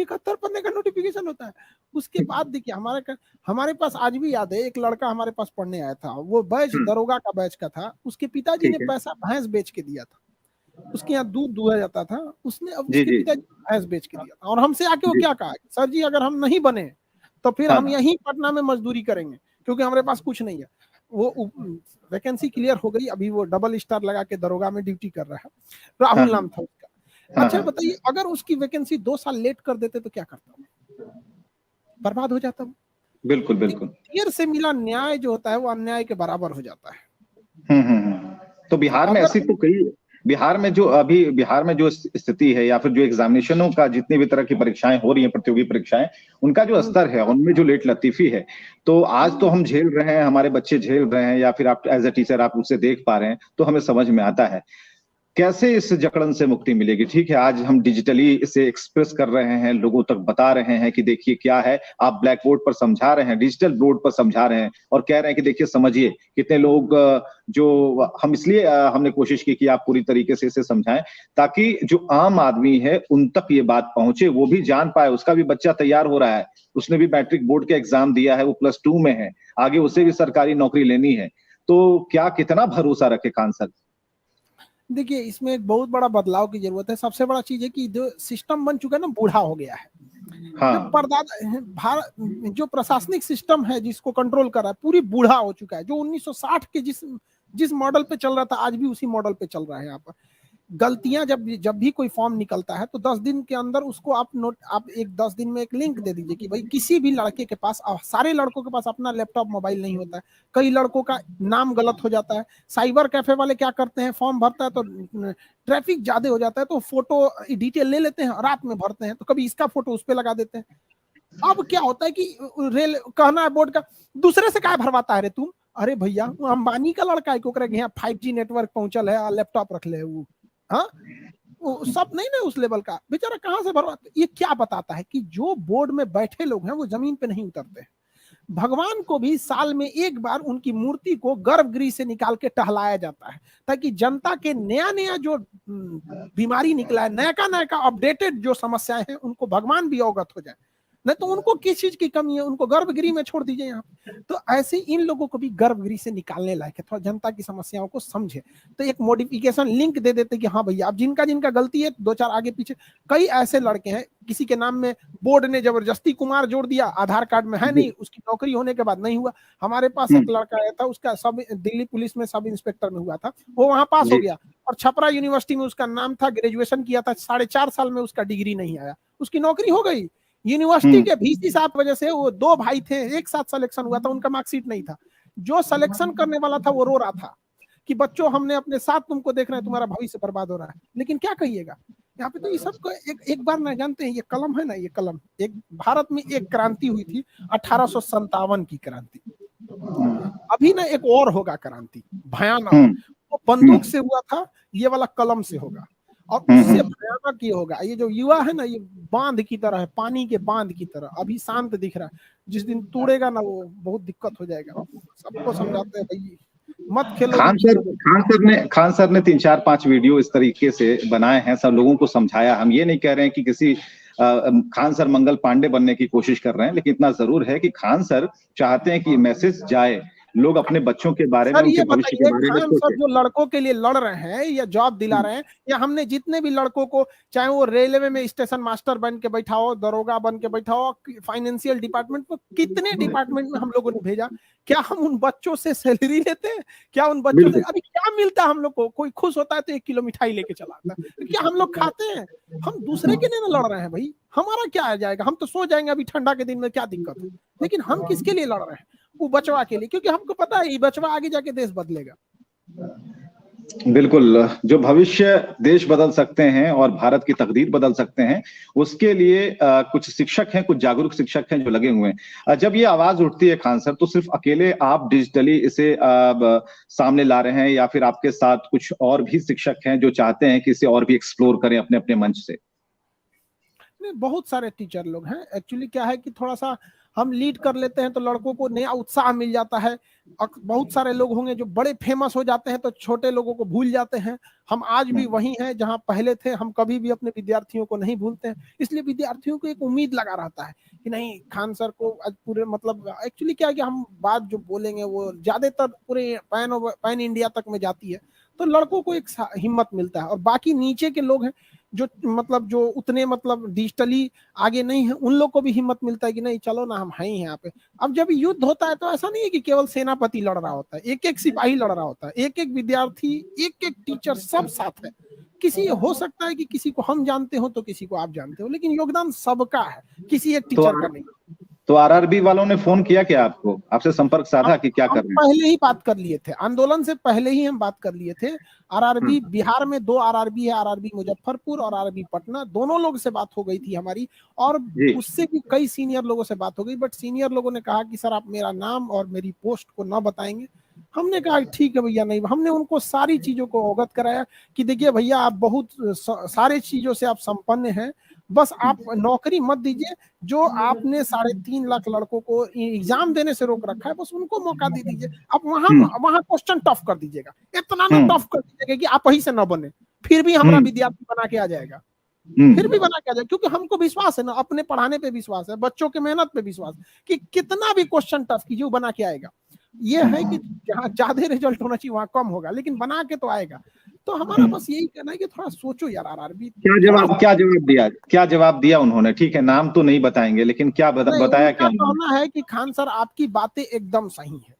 71 पन्ने का नोटिफिकेशन होता है। उसके बाद देखिए, हमारे पास आज भी याद है, एक लड़का हमारे पास पढ़ने आया था, वो बैच दरोगा का बैच का था। उसके पिताजी ने पैसा भैंस बेच के दिया था, उसके यहाँ दूध दुहा जाता था, उसने अब उसके पिताजी भैंस बेच के दिया था। और हमसे आके वो क्या कहा, सर जी अगर हम नहीं बने तो फिर हम यहीं पटना में मजदूरी करेंगे, क्योंकि हमारे पास कुछ नहीं है। वो वैकेंसी क्लियर हो गई, अभी वो डबल स्टार लगा के दरोगा में ड्यूटी कर रहा है। राहुल नाम था उसका। अच्छा बताइए, अगर उसकी वैकेंसी 2 साल लेट कर देते तो क्या करता? बर्बाद हो जाता। बिल्कुल बिल्कुल। देर से मिला न्याय जो होता है वो अन्याय के बराबर हो जाता है। तो बिहार में ऐसी तो कई, बिहार में जो स्थिति है, या फिर जो एग्जामिनेशनों का जितनी भी तरह की परीक्षाएं हो रही हैं, प्रतियोगी परीक्षाएं, उनका जो स्तर है, उनमें जो लेट लतीफी है, तो आज तो हम झेल रहे हैं, हमारे बच्चे झेल रहे हैं, या फिर आप एज ए टीचर आप उससे देख पा रहे हैं, तो हमें समझ में आता है कैसे इस जकड़न से मुक्ति मिलेगी। ठीक है, आज हम डिजिटली इसे एक्सप्रेस कर रहे हैं, लोगों तक बता रहे हैं कि देखिए क्या है, आप ब्लैक बोर्ड पर समझा रहे हैं, डिजिटल बोर्ड पर समझा रहे हैं, और कह रहे हैं कि देखिए समझिए। कितने लोग जो हम इसलिए हमने कोशिश की कि आप पूरी तरीके से इसे समझाएं, ताकि जो आम आदमी है उन तक ये बात पहुंचे, वो भी जान पाए। उसका भी बच्चा तैयार हो रहा है, उसने भी मैट्रिक बोर्ड के एग्जाम दिया है, वो +2 में है, आगे उसे भी सरकारी नौकरी लेनी है, तो क्या कितना भरोसा रखे खान सर। देखिए, इसमें एक बहुत बड़ा बदलाव की जरूरत है। सबसे बड़ा चीज है कि जो सिस्टम बन चुका है ना, बूढ़ा हो गया है। भारत जो प्रशासनिक सिस्टम है जिसको कंट्रोल कर रहा है, पूरी बूढ़ा हो चुका है। जो 1960 के जिस मॉडल पे चल रहा था, आज भी उसी मॉडल पे चल रहा है। यहाँ पर गलतियां जब भी कोई फॉर्म निकलता है तो 10 दिन के अंदर उसको आप एक 10 दिन में एक लिंक दे दीजिए कि भाई किसी भी लड़के के पास, सारे लड़कों के पास अपना लैपटॉप मोबाइल नहीं होता है, कई लड़कों का नाम गलत हो जाता है। साइबर कैफे वाले क्या करते हैं, फॉर्म भरता है तो ट्रैफिक ज्यादा हो जाता है तो फोटो डिटेल ले लेते हैं, रात में भरते हैं तो कभी इसका फोटो उस पर लगा देते हैं। अब क्या होता है कि रेल कहना है बोर्ड का, दूसरे से क्या भरवाता है रे तुम, अरे भैया वो अंबानी का लड़का है, क्यों यहाँ 5G नेटवर्क पहुंचल है, लैपटॉप रख ले वो, हाँ वो सब नहीं ना उस लेवल का, बेचारा कहां से भरवाता। ये क्या बताता है कि जो बोर्ड में बैठे लोग हैं वो जमीन पे नहीं उतरते हैं। भगवान को भी साल में एक बार उनकी मूर्ति को गर्भगृह से निकाल के टहलाया जाता है, ताकि जनता के नया नया जो बीमारी निकला है, नया का अपडेटेड जो समस्याएं हैं उनको भगवान भी अवगत हो जाए। नहीं तो उनको किस चीज की कमी है, उनको गर्भगृह में छोड़ दीजिए यहाँ। तो ऐसे इन लोगों को भी गर्भगृह से निकालने लायक है, थोड़ा जनता की समस्याओं को समझे। तो एक मॉडिफिकेशन लिंक दे देते कि हाँ भैया, अब जिनका जिनका गलती है 2-4 आगे पीछे, कई ऐसे लड़के हैं किसी के नाम में बोर्ड ने जबरदस्ती कुमार जोड़ दिया, आधार कार्ड में है नहीं, उसकी नौकरी होने के बाद नहीं हुआ। हमारे पास एक लड़का आया था, उसका सब दिल्ली पुलिस में सब इंस्पेक्टर में हुआ था, वो वहां पास हो गया और छपरा यूनिवर्सिटी में उसका नाम था, ग्रेजुएशन किया था, 4.5 साल में उसका डिग्री नहीं आया, उसकी नौकरी हो गई। यूनिवर्सिटी के VC साहब वजह से, वो 2 भाई थे, एक साथ सिलेक्शन हुआ था, उनका मार्कशीट नहीं था, जो सिलेक्शन करने वाला था वो रो रहा था कि बच्चों हमने अपने साथ तुमको देख रहे हैं, तुम्हारा भविष्य बर्बाद हो रहा है। लेकिन क्या कहिएगा यहाँ पे, तो ये सब को एक बार ना जानते हैं, ये कलम है ना, ये कलम, एक भारत में एक क्रांति हुई थी 1857 की क्रांति, अभी ना एक और होगा क्रांति भयानक, वो बंदूक से हुआ था, ये वाला कलम से होगा, और उससे भयानक ये होगा। ये जो युवा है ना, ये बांध की तरह है, पानी के बांध की तरह, अभी शांत दिख रहा है, जिस दिन तोड़ेगा ना वो बहुत दिक्कत हो जाएगा। सबको समझाते हैं भाई मत खेलो। खान सर ने 3-4-5 वीडियो इस तरीके से बनाए हैं, सब लोगों को समझाया। हम ये नहीं कह रहे हैं कि किसी खान सर मंगल पांडे बनने की कोशिश कर रहे हैं, लेकिन इतना जरूर है कि खान सर चाहते हैं कि मैसेज जाए, लोग अपने बच्चों के बारे में, उनके भविष्य के बारे में सोचें। जो लड़कों के लिए लड़ रहे हैं या जॉब दिला रहे हैं, या हमने जितने भी लड़कों को, चाहे वो रेलवे में स्टेशन मास्टर बन के बैठा हो, दरोगा बन के बैठा हो, फाइनेंशियल डिपार्टमेंट में, कितने डिपार्टमेंट में हम लोगों ने भेजा, क्या हम उन बच्चों से सैलरी लेते हैं? क्या उन बच्चों से अभी क्या मिलता है हम लोग को? कोई खुश होता है तो 1 किलो मिठाई लेके चला आता है, क्या हम लोग खाते हैं? हम दूसरे के लिए ना लड़ रहे हैं भाई, हमारा क्या आ जाएगा, हम तो सो जाएंगे अभी ठंडा के दिन में, क्या दिक्कत है? लेकिन हम किसके लिए लड़ रहे हैं? वो बचवा के लिए, क्योंकि हमको पता है ये बचवा आगे जाके देश बदलेगा। बिल्कुल, जो भविष्य देश बदल सकते हैं और भारत की तकदीर बदल सकते हैं, उसके लिए कुछ शिक्षक हैं, कुछ जागरूक शिक्षक हैं जो लगे हुए हैं। जब ये आवाज उठती है खान सर, तो सिर्फ अकेले आप डिजिटली इसे सामने ला रहे हैं, या फिर आपके साथ कुछ और भी शिक्षक हैं जो चाहते हैं कि इसे और भी एक्सप्लोर करें अपने अपने मंच से? बहुत सारे टीचर लोग हैं। एक्चुअली क्या है कि थोड़ा सा हम लीड कर लेते हैं तो लड़कों को नया उत्साह मिल जाता है। बहुत सारे लोग होंगे जो बड़े फेमस हो जाते हैं तो छोटे लोगों को भूल जाते हैं। हम आज भी वही हैं जहां पहले थे, हम कभी भी अपने विद्यार्थियों को नहीं भूलते हैं। इसलिए विद्यार्थियों को एक उम्मीद लगा रहता है कि नहीं, खान सर को आज पूरे, मतलब एक्चुअली क्या है कि हम बात जो बोलेंगे वो ज्यादातर पूरे पैन इंडिया तक में जाती है, तो लड़कों को एक हिम्मत मिलता है। और बाकी नीचे के लोग हैं जो जो उतने डिजिटली आगे नहीं है, उन लोग को भी हिम्मत मिलता है कि नहीं चलो ना, हम हैं यहाँ पे। अब जब युद्ध होता है तो ऐसा नहीं है कि केवल सेनापति लड़ रहा होता है, एक एक सिपाही लड़ रहा होता है, एक एक विद्यार्थी, एक एक टीचर, सब साथ है। किसी हो सकता है कि किसी को हम जानते हो तो किसी को आप जानते हो, लेकिन योगदान सबका है, किसी एक टीचर का नहीं। तो आरआरबी वालों ने फोन किया क्या आपको, आपसे संपर्क साधा कि क्या कर रहे हैं? पहले ही बात कर लिए थे, आंदोलन से पहले ही हम बात कर लिए थे। आरआरबी बिहार में 2 आरआरबी है, आरआरबी मुजफ्फरपुर और आरआरबी पटना, दोनों लोग से बात हो गई थी हमारी, और उससे भी कई सीनियर लोगों से बात हो गई। बट सीनियर लोगों ने कहा कि सर आप मेरा नाम और मेरी पोस्ट को ना बताएंगे। हमने कहा ठीक है भैया, नहीं। हमने उनको सारी चीजों को अवगत कराया कि देखिए भैया, आप बहुत सारे चीजों से आप संपन्न हैं, बस आप नौकरी मत दीजिए। जो आपने 3.5 लाख लड़कों को एग्जाम देने से रोक रखा है, बस उनको मौका दे दीजिए। आप वहां क्वेश्चन टफ कर दीजिएगा, इतना ना टफ कर दीजिएगा कि आप वहीं से ना बने, फिर भी हमारा विद्यार्थी बना के आ जाएगा, फिर भी बना के आ जाएगा। क्योंकि हमको विश्वास है ना, अपने पढ़ाने पे विश्वास है, बच्चों के मेहनत पे विश्वास कि कितना भी क्वेश्चन टफ कीजिए बना के आएगा। ये है कि जहाँ ज्यादा रिजल्ट होना चाहिए वहां कम होगा, लेकिन बना के तो आएगा। तो हमारा बस यही कहना है कि थोड़ा सोचो यार। आरआरबी क्या जवाब दिया उन्होंने? ठीक है, नाम तो नहीं बताएंगे, लेकिन क्या बताया? क्या कहना है कि खान सर आपकी बातें एकदम सही है,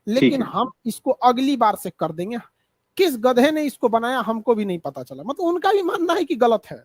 लेकिन हम इसको अगली बार से कर देंगे। किस गधे ने इसको बनाया हमको भी नहीं पता चला। मतलब उनका भी मानना है कि गलत है,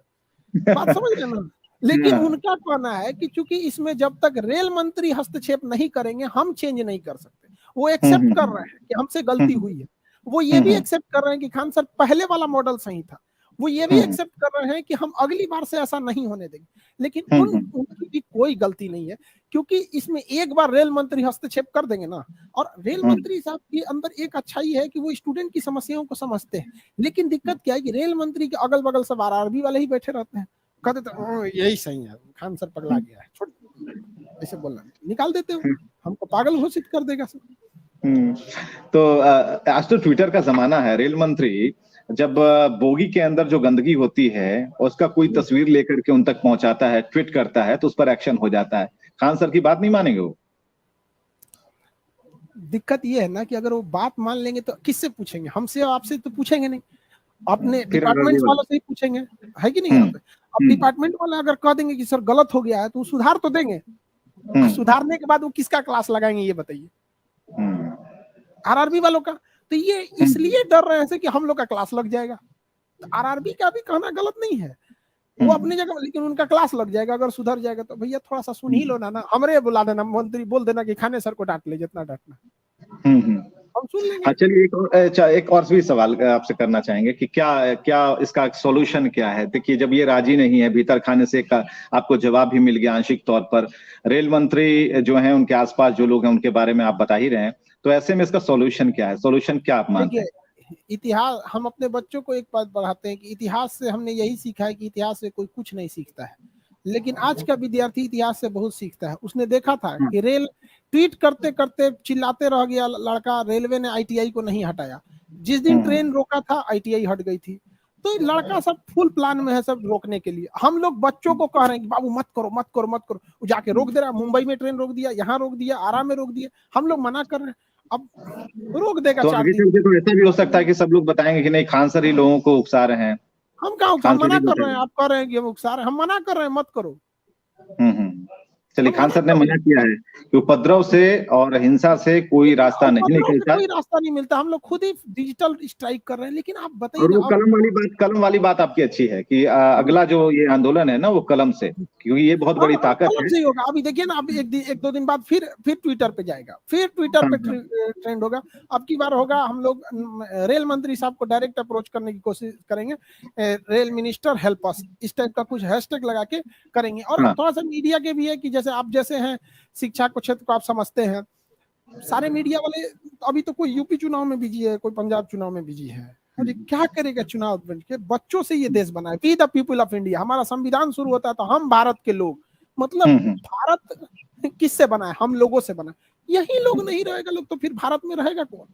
बात समझ रहे ना। लेकिन उनका कहना है कि चूंकि इसमें जब तक रेल मंत्री हस्तक्षेप नहीं करेंगे हम चेंज नहीं कर सकते। वो एक्सेप्ट कर रहे हैं कि हमसे गलती हुई है, वो ये भी एक्सेप्ट कर रहे हैं कि खान सर पहले वाला मॉडल सही था, वो ये भी एक्सेप्ट कर रहे हैं कि हम अगली बार से ऐसा नहीं होने देंगे। लेकिन उनकी भी कोई गलती नहीं है, क्योंकि इसमें एक बार रेल मंत्री हस्तक्षेप कर देंगे ना, और रेल मंत्री साहब के अंदर एक अच्छाई है कि वो स्टूडेंट की समस्याओं को समझते हैं। लेकिन दिक्कत क्या है कि रेल मंत्री के अगल बगल सब आरआरबी वाले ही बैठे रहते हैं, कहते तो यही सही है, खान सर पगला गया है, छोड़ ऐसे बोलना, निकाल देते हो, हमको पागल घोषित कर देगा सर। तो आज तो ट्विटर का जमाना है। रेल मंत्री जब बोगी के अंदर जो गंदगी होती है उसका कोई तस्वीर लेकर के उन तक पहुंचाता है, ट्वीट करता है, तो उस पर एक्शन हो जाता है। खान सर की बात नहीं मानेंगे वो? दिक्कत ये है ना कि अगर वो बात मान लेंगे तो किससे पूछेंगे? हमसे आपसे तो पूछेंगे नहीं, अपने डिपार्टमेंट वालों से ही पूछेंगे, है कि नहीं? यहाँ पे अब डिपार्टमेंट वाले अगर कह देंगे कि सर गलत हो गया है तो सुधार तो देंगे, सुधारने के बाद वो किसका क्लास लगाएंगे ये बताइए? आरआरबी वालों का। तो ये इसलिए डर रहे हैं कि हम लोग का क्लास लग जाएगा। तो आरआरबी का भी कहना गलत नहीं है, वो अपनी जगह, लेकिन उनका क्लास लग जाएगा अगर सुधर जाएगा तो। भैया थोड़ा सा सुन ही लो ना, हमरे बुला देना, मंत्री बोल देना कि खाने सर को डांट ले जितना डांटना, हम सुन लेंगे। चलिए एक और भी सवाल आपसे करना चाहेंगे कि क्या इसका सोल्यूशन क्या है? देखिए, जब ये राजी नहीं है, भीतर खाने से आपको जवाब भी मिल गया आंशिक तौर पर, रेल मंत्री जो हैं उनके आसपास जो लोग हैं उनके बारे में आप बता ही रहे हैं, तो ऐसे में इसका सोल्यूशन क्या है? सोल्यूशन क्या आप मानते हैं? इतिहास, हम अपने बच्चों को एक बात पढ़ाते हैं कि इतिहास से हमने यही सीखा है कि इतिहास से कोई कुछ नहीं सीखता है, लेकिन आज का विद्यार्थी इतिहास से बहुत सीखता है। उसने देखा था कि रेल ट्वीट करते करते चिल्लाते रह गया लड़का, रेलवे ने आईटीआई को नहीं हटाया। जिस दिन ट्रेन रोका था आईटीआई हट गई थी। तो लड़का सब फुल प्लान में है सब रोकने के लिए। हम लोग बच्चों को कह रहे हैं कि बाबू मत करो मत करो मत करो, वो जाके रोक दे रहा। मुंबई में ट्रेन रोक दिया, यहाँ रोक दिया, आरा में रोक दिया, हम लोग मना कर रहे हैं, अब रोक देगा। तो आगे चल के तो ऐसा भी हो सकता है कि सब लोग बताएंगे कि नहीं, खान सर ही लोगों को उकसा रहे हैं। हम कहा मना कर रहे हैं, आप कह रहे हैं कि हम उकसा रहे हैं, हम मना कर रहे हैं मत करो। चलिए, खान सर ने मना किया है कि उपद्रव से और हिंसा से कोई रास्ता नहीं निकलता, कोई रास्ता नहीं मिलता, हम लोग खुद ही डिजिटल स्ट्राइक कर रहे हैं। लेकिन आप बताइए, और वो कलम वाली बात आपकी अच्छी है कि अगला जो ये आंदोलन है ना वो कलम से, क्योंकि ये बहुत बड़ी ताकत है। से होगा। अभी देखिए ना, अभी एक दो दिन बाद फिर ट्विटर पे जाएगा, फिर ट्विटर पे ट्रेंड होगा। अब की बार होगा, हम लोग रेल मंत्री साहब को डायरेक्ट अप्रोच करने की कोशिश करेंगे, रेल मिनिस्टर हेल्प अस, इस टाइप का कुछ हैशटैग लगा के करेंगे। और थोड़ा सा मीडिया के भी है कि जैसे आप जैसे हैं, शिक्षा को क्षेत्र को आप समझते हैं, सारे मीडिया वाले, अभी तो कोई यूपी चुनाव में बिजी है, कोई पंजाब चुनाव में बिजी है। अरे क्या करेगा चुनाव के? बच्चों से ये देश बना है, we the people of India. हमारा संविधान शुरू होता है तो हम भारत के लोग, मतलब भारत किससे बना है? हम लोगों से बना है। यही लोग नहीं रहेगा लोग तो फिर भारत में रहेगा कौन?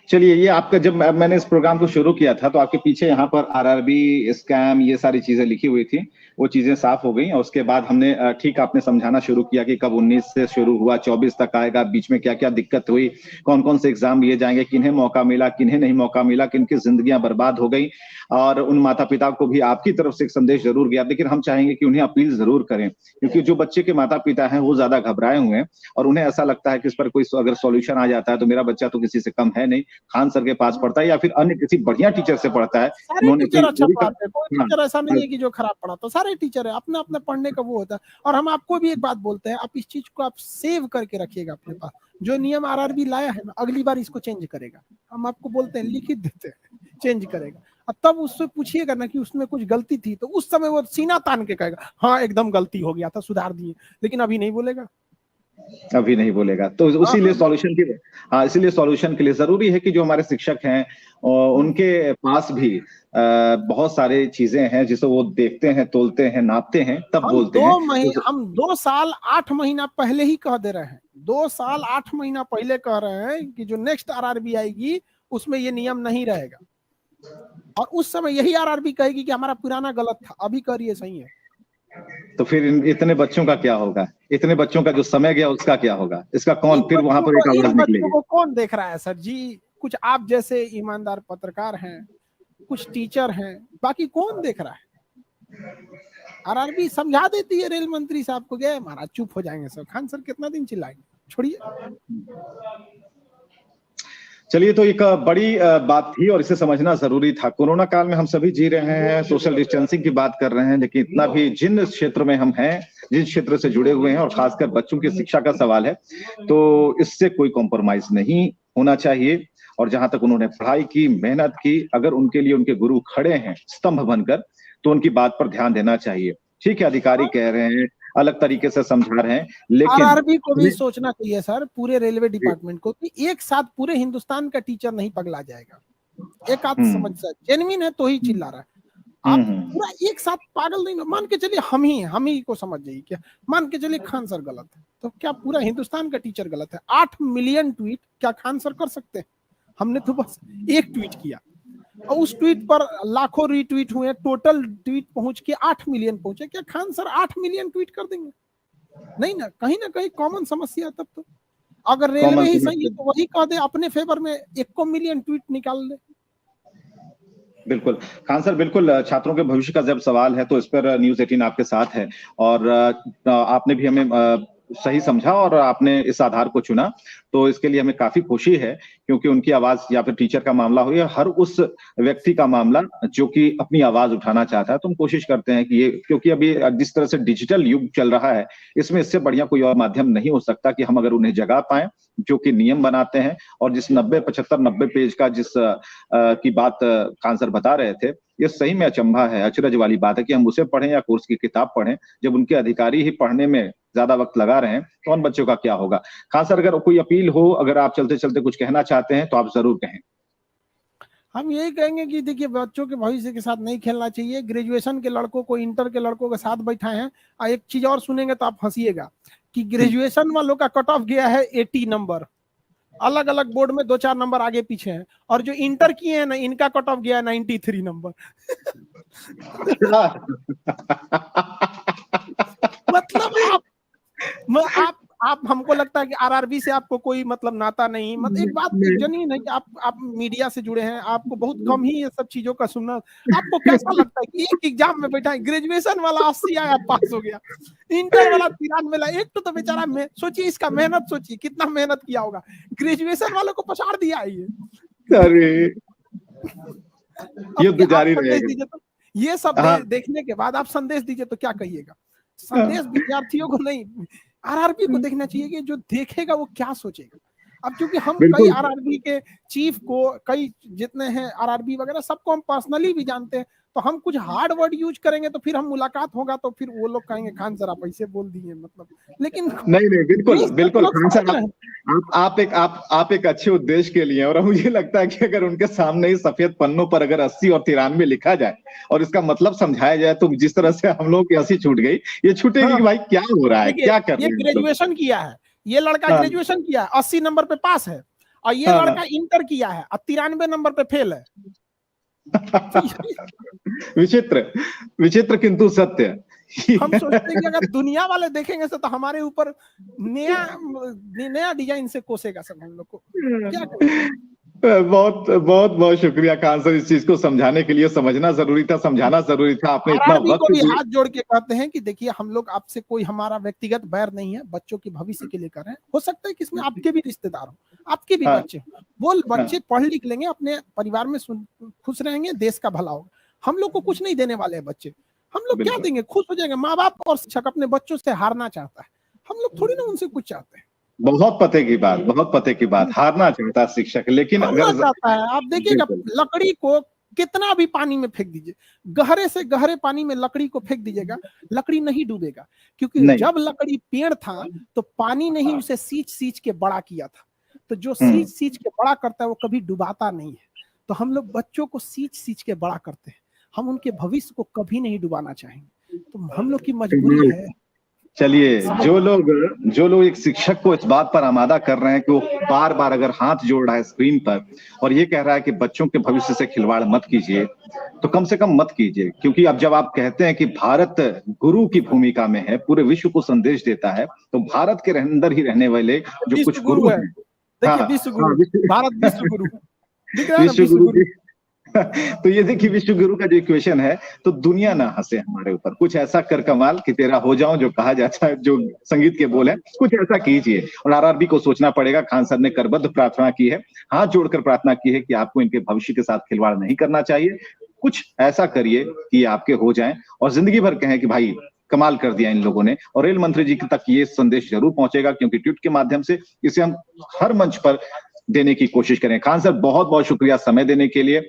चलिए, ये आपका, जब मैंने इस प्रोग्राम को शुरू किया था तो आपके पीछे यहाँ पर आरआरबी स्कैम ये सारी चीजें लिखी हुई थी, वो चीजें साफ हो गई। और उसके बाद हमने ठीक आपने समझाना शुरू किया कि कब 19 से शुरू हुआ, 24 तक आएगा, बीच में क्या क्या दिक्कत हुई, कौन कौन से एग्जाम लिए जाएंगे, किन्हें मौका मिला, किन्हें नहीं मौका मिला, किनकी जिंदगियां बर्बाद हो गई। और उन माता पिता को भी आपकी तरफ से एक संदेश जरूर गया, लेकिन हम चाहेंगे कि उन्हें अपील जरूर करें, क्योंकि जो बच्चे के माता पिता हैं वो ज्यादा घबराए हुए हैं और उन्हें ऐसा लगता है कि इस पर कोई अगर सॉल्यूशन आ जाता है तो मेरा बच्चा तो किसी से कम है नहीं, खान सर के पास पढ़ता है या फिर अन्य किसी बढ़िया टीचर से पढ़ता है। सारे टीचर अच्छा पढ़ाते हैं, कोई टीचर ऐसा नहीं है कि जो खराब पढ़ाता है, सारे टीचर है, अपना अपना पढ़ने का वो होता है। और हम आपको भी एक बात बोलते हैं, आप इस चीज को आप सेव करके रखिएगा अपने पास। जो नियम आरआरबी लाया है ना, अगली बार इसको चेंज करेगा, हम आपको बोलते हैं, लिखित देते हैं, चेंज करेगा। और तब उससे पूछिएगा ना कि उसमें कुछ गलती थी, तो उस समय वो सीना तान के कहेगा हाँ एकदम गलती हो गया था, सुधार दिए। लेकिन अभी नहीं बोलेगा, अभी नहीं बोलेगा। तो इसीलिए सॉल्यूशन के लिए, हाँ, इसीलिए सॉल्यूशन के लिए जरूरी है कि जो हमारे शिक्षक हैं उनके पास भी बहुत सारे चीजें हैं जिसे वो देखते हैं, तोलते हैं, नापते हैं, तब बोलते हैं। हम 2 साल 8 महीना पहले ही कह दे रहे हैं, 2 साल 8 महीना पहले कह रहे हैं कि जो नेक्स्ट आरआरबी आएगी उसमें ये नियम नहीं रहेगा। और उस समय यही आरआरबी कहेगी कि हमारा पुराना गलत था, अभी कह रही है सही है। तो फिर इतने बच्चों का क्या होगा? इतने बच्चों का जो समय गया उसका क्या होगा? इसका कौन फिर वहां पर एक आवाज निकलेगी? को कौन देख रहा है सर जी? कुछ आप जैसे ईमानदार पत्रकार हैं, कुछ टीचर हैं, बाकी कौन देख रहा है? आरआरबी समझा देती है रेल मंत्री साहब को, गए महाराज चुप हो जाएंगे सर, खान सर कितना दिन चिल्लाएंगे, छोड़िए। चलिए, तो एक बड़ी बात थी और इसे समझना जरूरी था। कोरोना काल में हम सभी जी रहे हैं, सोशल डिस्टेंसिंग की बात कर रहे हैं, लेकिन इतना भी जिन क्षेत्र में हम हैं, जिस क्षेत्र से जुड़े हुए हैं और खासकर बच्चों की शिक्षा का सवाल है, तो इससे कोई कॉम्प्रोमाइज नहीं होना चाहिए। और जहां तक उन्होंने पढ़ाई की, मेहनत की, अगर उनके लिए उनके गुरु खड़े हैं स्तंभ बनकर, तो उनकी बात पर ध्यान देना चाहिए। ठीक है, अधिकारी कह रहे हैं, अलग तरीके से समझा रहे हैं, लेकिन आरआरबी को भी सोचना चाहिए सर, पूरे रेलवे डिपार्टमेंट को, कि एक साथ पूरे हिंदुस्तान का टीचर नहीं पगला जाएगा। एक आध समस्या जेन्युइन है तो ही चिल्ला रहा है, आप पूरा एक साथ पागल नहीं। मान के चलिए हम ही को समझ जाइए, क्या मान के चलिए खान सर गलत है, तो क्या पूरा हिंदुस्तान का टीचर गलत है? 8 मिलियन ट्वीट क्या खान सर कर सकते हैं? हमने तो बस एक ट्वीट किया और उस ट्वीट पर लाखों रीट्वीट हुए, टोटल ट्वीट पहुंच के 8 मिलियन पहुंचे। क्या खान सर 8 मिलियन ट्वीट कर देंगे? नहीं ना कहीं कॉमन समस्या है। तब तो अगर रेलवे ही सही है तो वही कह दे अपने फेवर में 1 मिलियन ट्वीट निकाल दे। बिल्कुल खान सर, बिल्कुल। छात्रों के भविष्य का जब सवाल है तो इस पर न्यूज़ 18 आपके साथ है, और आपने भी हमें सही समझा और आपने इस आधार को चुना, तो इसके लिए हमें काफी खुशी है, क्योंकि उनकी आवाज, या फिर टीचर का मामला हो या हर उस व्यक्ति का मामला जो कि अपनी आवाज उठाना चाहता है, तो हम कोशिश करते हैं कि ये, क्योंकि अभी जिस तरह से डिजिटल युग चल रहा है, इसमें इससे बढ़िया कोई और माध्यम नहीं हो सकता कि हम अगर उन्हें जगा पाए, जो कि नियम बनाते हैं। और जिस 75 पेज का जिस की बात खान सर बता रहे थे, ये सही में अचंभा है, अचरज वाली बात है कि हम उसे पढ़ें या कोर्स की किताब पढ़ें, जब उनके अधिकारी ही पढ़ने में ज्यादा वक्त लगा रहे हैं, तो उन बच्चों का क्या होगा। खान सर, अगर कोई अपील हो, अगर आप चलते चलते कुछ कहना चाहते हैं तो आप जरूर कहें। हम यही कहेंगे कि देखिए, बच्चों के भविष्य के साथ नहीं खेलना चाहिए। ग्रेजुएशन के लड़कों को इंटर के लड़कों के साथ बैठा है। और एक चीज और सुनेंगे तो आप हंसिएगा कि ग्रेजुएशन वालों का कट ऑफ गया है 80 नंबर, अलग अलग बोर्ड में 2-4 नंबर आगे पीछे हैं, और जो इंटर किए हैं ना, इनका कट ऑफ गया है 93 नंबर। मतलब आप हमको लगता है कि आरआरबी से आपको कोई मतलब नाता नहीं, मतलब एक बात जानिए ना कि आप मीडिया से जुड़े हैं, आपको बहुत कम ही ये सब चीजों का सुनना। आपको कैसा लगता है कि एक एग्जाम में बैठा है, ग्रेजुएशन वाला 80 आया पास हो गया, इंटर वाला 93 लाया, एक तो बेचारा सोचिए इसका मेहनत, सोचिए कितना मेहनत किया होगा, ग्रेजुएशन वालों को पछाड़ दिया है ये। अरे ये जारी रहेगा। ये सब देखने के बाद आप संदेश दीजिए तो क्या कहिएगा? संदेश विद्यार्थियों को नहीं, आरआरबी को देखना चाहिए कि जो देखेगा वो क्या सोचेगा। अब क्योंकि हम कई आरआरबी के चीफ को, कई जितने हैं आरआरबी वगैरह, सबको हम पर्सनली भी जानते हैं, तो हम कुछ हार्ड वर्ड यूज करेंगे तो फिर हम मुलाकात होगा तो फिर वो लोग कहेंगे खान सर आप ऐसे बोल दिए, मतलब। लेकिन नहीं बिल्कुल खान सर, आप एक अच्छे उद्देश्य के लिए, और मुझे लगता है कि अगर उनके सामने ही सफेद पन्नों पर अगर 80 और 93 लिखा जाए और इसका मतलब समझाया जाए, तो जिस तरह से हम लोग की हंसी छूट गई, ये छूटेगी कि भाई क्या हो रहा है, क्या कर रहे हैं। ग्रेजुएशन किया है ये लड़का, ग्रेजुएशन किया है, 80 नंबर पे पास है, और ये लड़का इंटर किया है और 93 नंबर पे फेल है। विचित्र किंतु सत्य। हम सोचते हैं कि अगर दुनिया वाले देखेंगे तो हमारे ऊपर नया डिजाइन से कोसेगा सब हम लोग को। क्या बहुत शुक्रिया खान सर, इस चीज को समझाने के लिए। समझना जरूरी था, समझाना जरूरी था, आपने इतना वक्त को भी हाथ जोड़ के कहते हैं कि देखिए, हम लोग आपसे कोई हमारा व्यक्तिगत बैर नहीं है, बच्चों की भविष्य के लिए कर रहे हैं। हो सकता है कि इसमें आपके भी रिश्तेदार हो, आपके भी बच्चे, वो बच्चे पढ़ लिख लेंगे, अपने परिवार में खुश रहेंगे, देश का भला होगा। हम लोग को कुछ नहीं देने वाले हैं बच्चे, हम लोग क्या देंगे? खुश हो जाएंगे। माँ बाप और शिक्षक अपने बच्चों से हारना चाहता है, हम लोग थोड़ी ना उनसे कुछ चाहते हैं। बहुत पते की बात, हारना चाहता है शिक्षक, लेकिन अगर चाहता है, आप देखिएगा लकड़ी को कितना भी पानी में फेंक दीजिए, गहरे से गहरे पानी में लकड़ी को फेंक दीजिएगा, लकड़ी नहीं डूबेगा, क्योंकि जब लकड़ी पेड़ था तो पानी ने ही उसे सींच के बड़ा किया था। तो जो सींच के बड़ा करता है वो कभी डुबाता नहीं है। तो हम लोग बच्चों को सींच के बड़ा करते हैं, हम उनके भविष्य को कभी नहीं डुबाना चाहेंगे, तो हम लोग की मजबूरी है। चलिए, जो लोग एक शिक्षक को इस बात पर आमादा कर रहे हैं कि वो बार बार अगर हाथ जोड़ रहा है स्क्रीन पर और ये कह रहा है कि बच्चों के भविष्य से खिलवाड़ मत कीजिए, तो कम से कम मत कीजिए। क्योंकि अब जब आप कहते हैं कि भारत गुरु की भूमिका में है, पूरे विश्व को संदेश देता है, तो भारत के अंदर ही रहने वाले जो कुछ गुरु हैं, भारत विश्व गुरु, तो ये देखिए विश्व गुरु का जो इक्वेशन है, तो दुनिया ना हंसे हमारे ऊपर, कुछ ऐसा कर कमाल कि तेरा हो जाऊं, जो कहा जाता है, जो संगीत के बोल है, कुछ ऐसा कीजिए। और आरआरबी को सोचना पड़ेगा। खान सर ने करबद्ध प्रार्थना की है, हाथ जोड़कर प्रार्थना की है कि आपको इनके भविष्य के साथ खिलवाड़ नहीं करना चाहिए, कुछ ऐसा करिए कि आपके हो जाएं और जिंदगी भर कहें कि भाई कमाल कर दिया इन लोगों ने। और रेल मंत्री जी तक ये संदेश जरूर पहुंचेगा, क्योंकि ट्वीट के माध्यम से इसे हम हर मंच पर देने की कोशिश करें। खान सर बहुत बहुत शुक्रिया समय देने के लिए। और